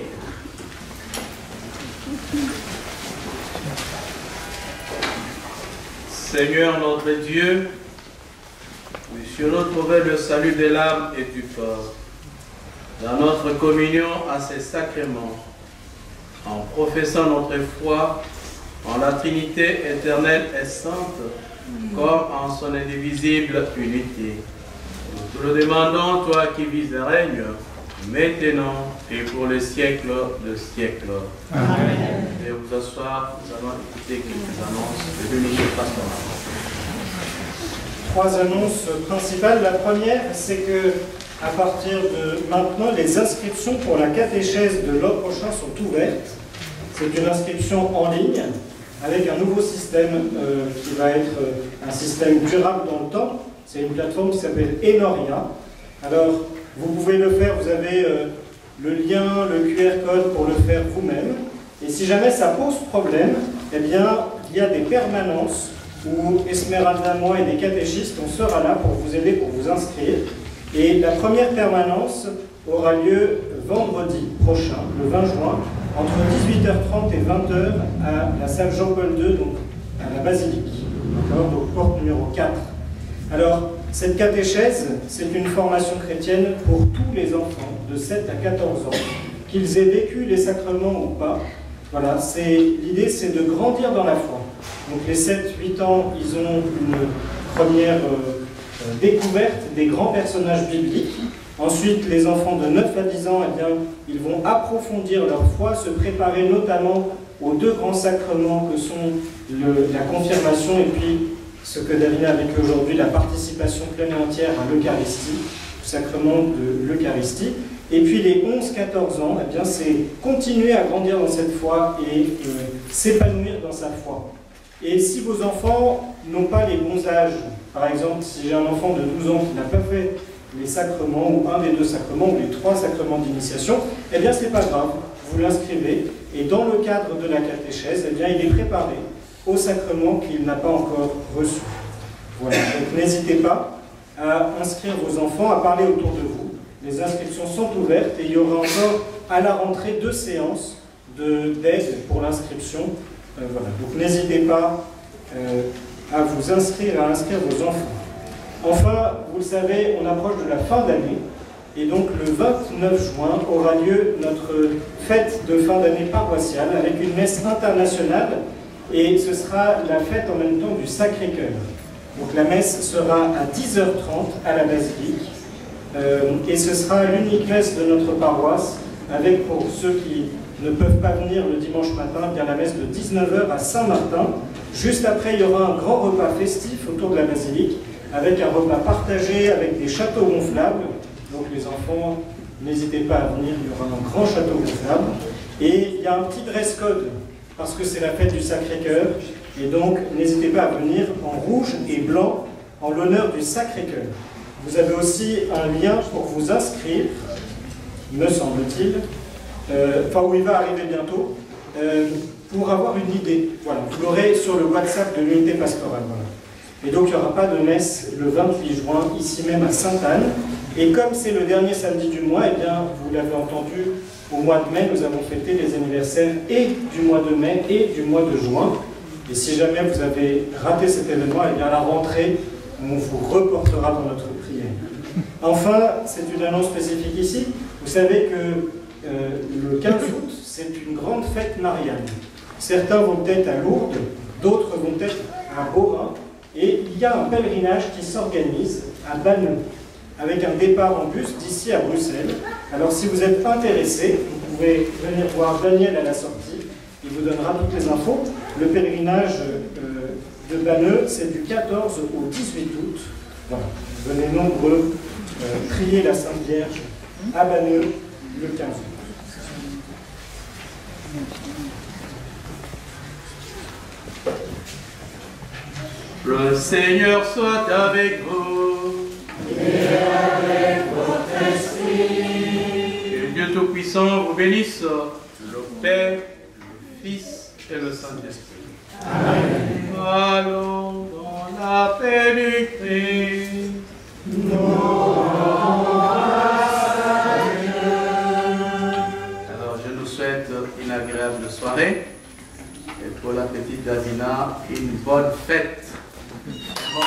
Seigneur notre Dieu, puissions-nous trouver le salut de l'âme et du corps dans notre communion à ces sacrements, en professant notre foi en la Trinité éternelle et sainte, comme en son indivisible unité. Nous te le demandons, toi qui vis et règnes, maintenant et pour les siècles de siècles. Amen. Et vous asseoir, nous allons écouter quelques annonces de l'unité pastorale. 3 annonces principales. La première, c'est que à partir de maintenant, les inscriptions pour la catéchèse de l'an prochain sont ouvertes. C'est une inscription en ligne avec un nouveau système qui va être un système durable dans le temps. C'est une plateforme qui s'appelle Enoria. Alors, vous pouvez le faire, vous avez le lien, le QR code pour le faire vous-même. Et si jamais ça pose problème, eh bien, il y a des permanences où Esmeralda, moi et des catéchistes, on sera là pour vous aider, pour vous inscrire. Et la première permanence aura lieu vendredi prochain, le 20 juin, entre 18h30 et 20h à la salle Jean-Paul II, donc à la basilique, donc porte numéro 4. Alors, cette catéchèse, c'est une formation chrétienne pour tous les enfants de 7 à 14 ans, qu'ils aient vécu les sacrements ou pas. Voilà, l'idée c'est de grandir dans la foi. Donc les 7-8 ans, ils ont une première découverte des grands personnages bibliques. Ensuite, les enfants de 9 à 10 ans, eh bien, ils vont approfondir leur foi, se préparer notamment aux 2 grands sacrements que sont la confirmation et puis ce que Davina a vécu aujourd'hui, la participation pleine et entière à l'Eucharistie, le sacrement de l'Eucharistie. Et puis les 11-14 ans, eh bien, c'est continuer à grandir dans cette foi et s'épanouir dans sa foi. Et si vos enfants n'ont pas les bons âges, par exemple, si j'ai un enfant de 12 ans qui n'a pas fait les sacrements, ou un des 2 sacrements, ou les 3 sacrements d'initiation, eh bien, c'est pas grave, vous l'inscrivez, et dans le cadre de la catéchèse, eh bien, il est préparé au sacrement qu'il n'a pas encore reçu. Voilà, donc n'hésitez pas à inscrire vos enfants, à parler autour de vous. Les inscriptions sont ouvertes et il y aura encore à la rentrée 2 séances d'aide pour l'inscription. Voilà. Donc n'hésitez pas à vous inscrire, à inscrire vos enfants. Enfin, vous le savez, on approche de la fin d'année et donc le 29 juin aura lieu notre fête de fin d'année paroissiale avec une messe internationale et ce sera la fête en même temps du Sacré-Cœur. Donc la messe sera à 10h30 à la basilique et ce sera l'unique messe de notre paroisse avec, pour ceux qui ne peuvent pas venir le dimanche matin, bien la messe de 19h à Saint-Martin. Juste après, il y aura un grand repas festif autour de la basilique avec un repas partagé avec des châteaux gonflables. Donc les enfants, n'hésitez pas à venir, il y aura un grand château gonflable. Et il y a un petit dress code parce que c'est la fête du Sacré-Cœur. Et donc, n'hésitez pas à venir en rouge et blanc en l'honneur du Sacré-Cœur. Vous avez aussi un lien pour vous inscrire, me semble-t-il, où il va arriver bientôt, pour avoir une idée. Voilà, vous l'aurez sur le WhatsApp de l'unité pastorale. Voilà. Et donc, il n'y aura pas de messe le 28 juin, ici même à Sainte-Anne. Et comme c'est le dernier samedi du mois, eh bien, vous l'avez entendu, au mois de mai, nous avons fêté les anniversaires et du mois de mai et du mois de juin. Et si jamais vous avez raté cet événement, eh bien, à la rentrée, on vous reportera dans notre prière. Enfin, c'est une annonce spécifique ici. Vous savez que le 15 août, c'est une grande fête mariale. Certains vont peut-être à Lourdes, d'autres vont peut-être à Beaurain. Et il y a un pèlerinage qui s'organise à Banneux, avec un départ en bus d'ici à Bruxelles. Alors si vous êtes intéressé, vous pouvez venir voir Daniel à la sortie, il vous donnera toutes les infos. Le pèlerinage de Banneux, c'est du 14 au 18 août. Voilà. Venez nombreux prier la Sainte Vierge à Banneux le 15 août. Le Seigneur soit avec vous. Et avec votre esprit. Que Dieu Tout-Puissant vous bénisse, le Père, le Fils et le Saint-Esprit. Amen. Allons dans la paix du Christ. Nous rendons grâce à Dieu. agréable soirée. Et pour la petite Davina, une bonne fête. Bon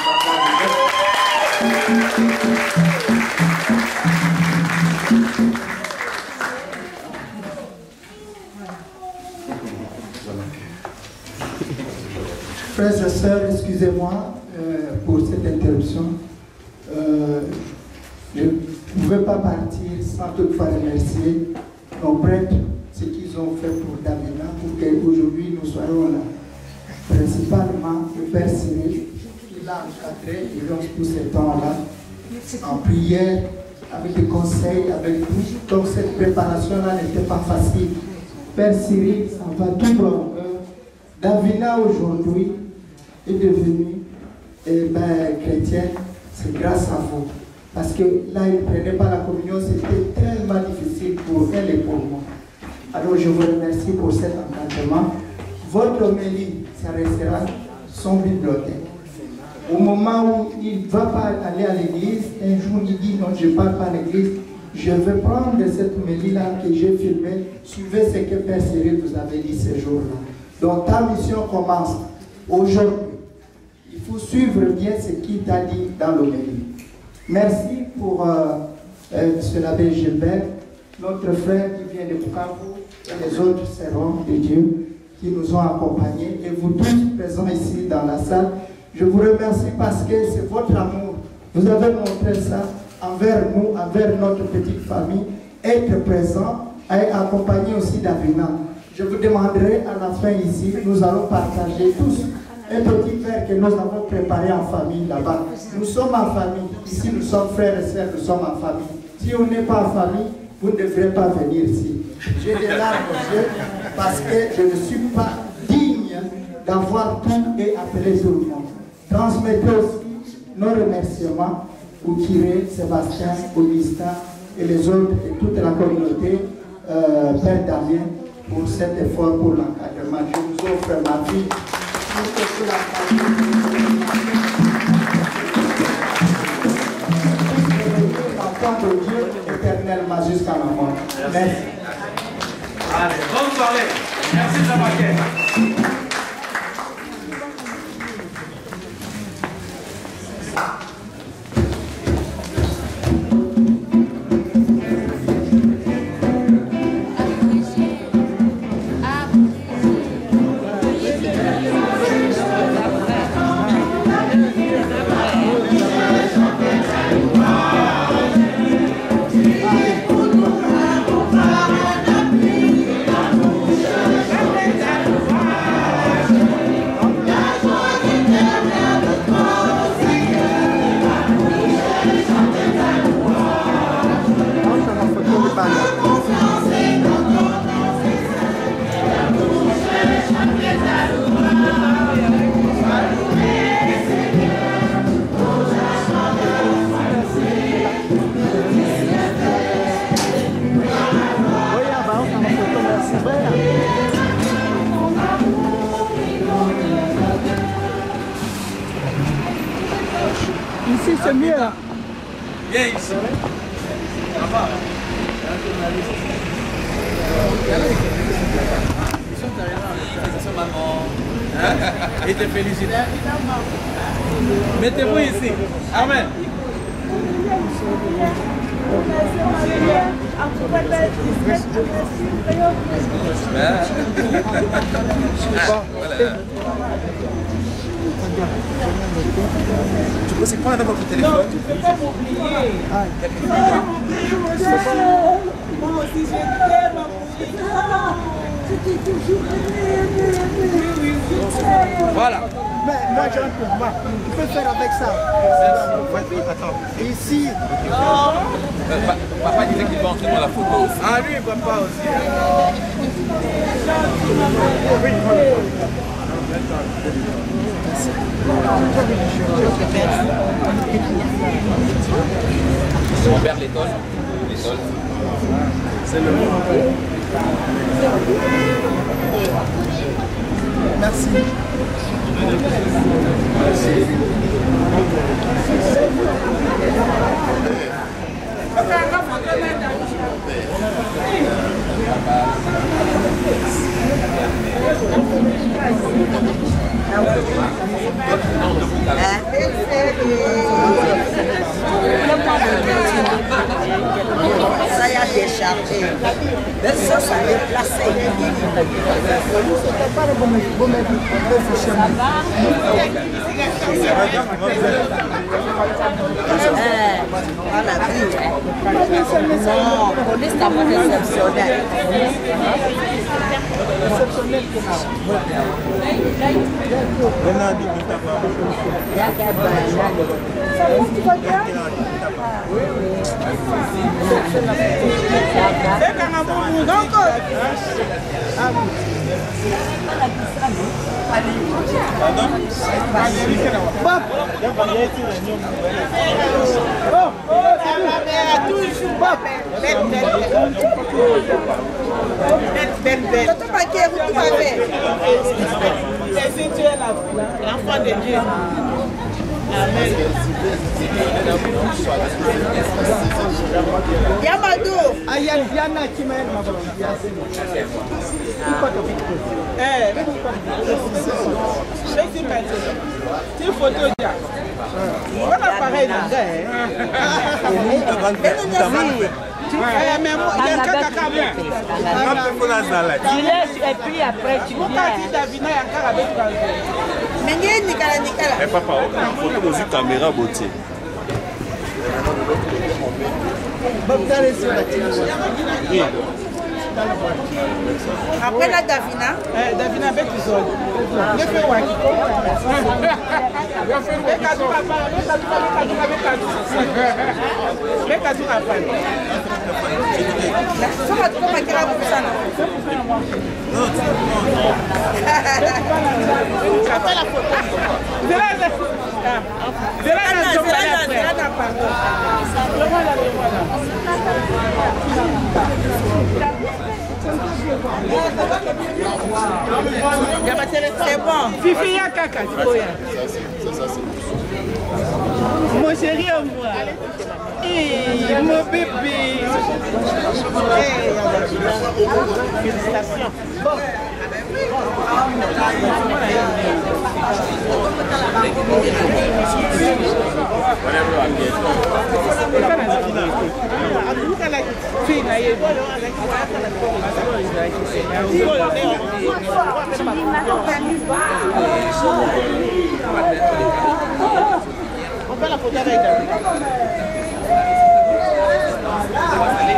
Frères et sœurs, excusez-moi pour cette interruption. Je ne pouvais pas partir sans toutefois remercier nos prêtres, ce qu'ils ont fait pour Davina, pour qu'aujourd'hui nous soyons là. Principalement le Père Cyril, qui l'a encadré durant tous ces temps-là, en prière, avec des conseils, avec tout. Donc cette préparation-là n'était pas facile. Père Cyril, ça va tout droit. Davina aujourd'hui est devenue chrétienne, c'est grâce à vous. Parce que là, il ne prenait pas la communion, c'était tellement difficile pour elle et pour moi. Alors je vous remercie pour cet encadrement. Votre homélie, ça restera son bibliothèque. Au moment où il ne va pas aller à l'église, un jour il dit non, je ne pars pas à l'église, je vais prendre cette homélie-là que j'ai filmée, suivez ce que Père Cyril vous avait dit ce jour-là. Donc ta mission commence aujourd'hui. Il faut suivre bien ce qu'il t'a dit dans l'homélie. Merci pour M. l'abbé Gilbert, notre frère qui vient de Bukavu, et les autres servants de Dieu qui nous ont accompagnés, et vous tous présents ici dans la salle. Je vous remercie parce que c'est votre amour. Vous avez montré ça envers nous, envers notre petite famille, être présent et accompagner aussi Davina. Je vous demanderai à la fin ici, nous allons partager tous un petit verre que nous avons préparé en famille là-bas. Nous sommes en famille. Ici, nous sommes frères et sœurs, nous sommes en famille. Si on n'est pas en famille, vous ne devrez pas venir ici. J'ai des larmes aux yeux parce que je ne suis pas digne d'avoir tout et appeler tout le monde. Transmettez aussi nos remerciements au curé, Sébastien, Augustin et les autres et toute la communauté, Père Damien, pour cet effort pour l'encadrement. Je vous offre ma vie. L'enfant de Dieu éternellement jusqu'à la mort. Merci. Allez, bonne soirée. Merci de m'accueillir. Ici, c'est mieux. Viens ici. Ça va. Maman. Il te félicite. Mettez-vous ici. Amen. Tu peux c'est quoi votre téléphone? Tu peux pas m'oublier. Moi aussi je t'aime. Voilà. Mais moi j'ai un peu mal. Tu peux faire avec ça. Attends. Ici. Papa disait qu'il va entrer dans la photo aussi. Ah lui, papa aussi. On perd l'étole. C'est le moment. Merci. Merci. Ça y a déchargé. Ça s'est déplacé. Voilà, non, police n'a pas réceptionné. L'enfant de Dieu. Amen. Yamadou. Ayana qui m'a c'est photo déjà. Voilà pareil là. Et puis après tu viens. Papa, photo aussi caméra beauté. Après la Davina. Davina avec les autres. Je fais quoi? C'est bon. Fifi ya kaka. Mon chéri au moi. Mon bébé. Félicitations. Bon. On fait la photo avec David. Moi, je suis